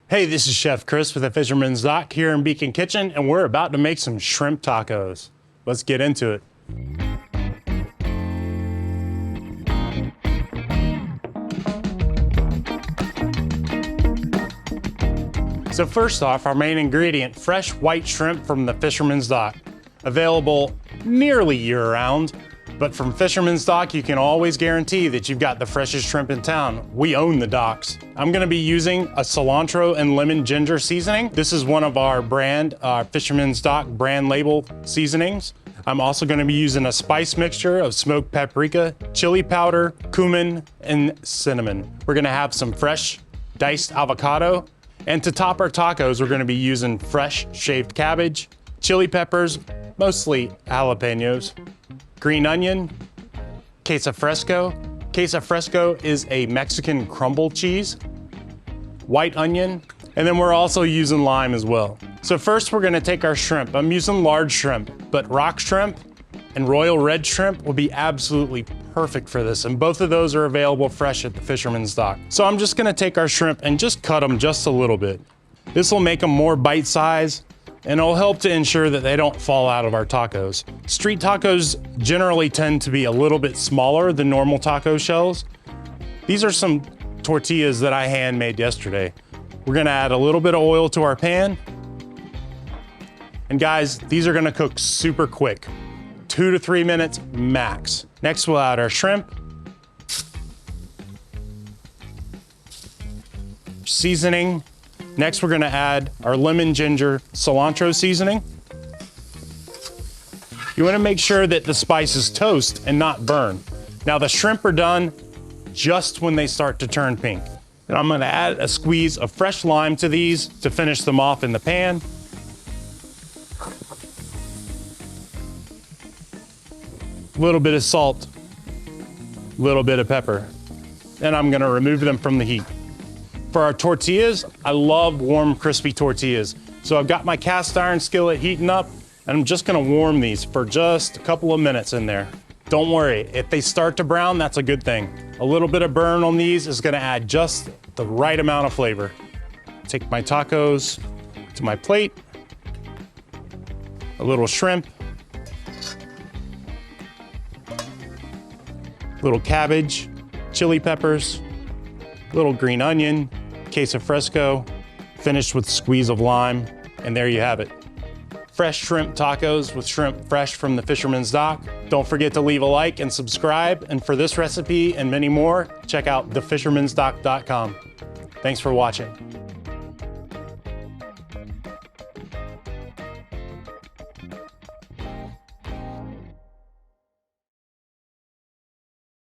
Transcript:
Hey, this is Chef Chris with the Fisherman's Dock here in Beacon Kitchen, and we're about to make some shrimp tacos. Let's get into it. So first off, our main ingredient, fresh white shrimp from the Fisherman's Dock. Available nearly year-round, but from Fisherman's Dock, you can always guarantee that you've got the freshest shrimp in town. We own the docks. I'm gonna be using a cilantro and lemon ginger seasoning. This is one of our Fisherman's Dock brand label seasonings. I'm also gonna be using a spice mixture of smoked paprika, chili powder, cumin, and cinnamon. We're gonna have some fresh diced avocado. And to top our tacos, we're gonna be using fresh shaved cabbage, chili peppers, mostly jalapeños, green onion, queso fresco. Queso fresco is a Mexican crumbled cheese, white onion, and then we're also using lime as well. So first we're gonna take our shrimp. I'm using large shrimp, but rock shrimp and royal red shrimp will be absolutely perfect for this, and both of those are available fresh at the Fisherman's Dock. So I'm just gonna take our shrimp and just cut them just a little bit. This will make them more bite-sized, and it'll help to ensure that they don't fall out of our tacos. Street tacos generally tend to be a little bit smaller than normal taco shells. These are some tortillas that I handmade yesterday. We're gonna add a little bit of oil to our pan. And guys, these are gonna cook super quick, 2 to 3 minutes max. Next, we'll add our shrimp, seasoning. Next, we're gonna add our lemon ginger cilantro seasoning. You wanna make sure that the spices toast and not burn. Now the shrimp are done just when they start to turn pink. And I'm gonna add a squeeze of fresh lime to these to finish them off in the pan. A little bit of salt, a little bit of pepper. And I'm gonna remove them from the heat. For our tortillas, I love warm, crispy tortillas. So I've got my cast iron skillet heating up, and I'm just gonna warm these for just a couple of minutes in there. Don't worry, if they start to brown, that's a good thing. A little bit of burn on these is gonna add just the right amount of flavor. Take my tacos to my plate, a little shrimp, little cabbage, chili peppers, little green onion, queso fresco, finished with a squeeze of lime, and there you have it. Fresh shrimp tacos with shrimp fresh from the Fisherman's Dock. Don't forget to leave a like and subscribe, and for this recipe and many more, check out thefishermansdock.com. Thanks for watching.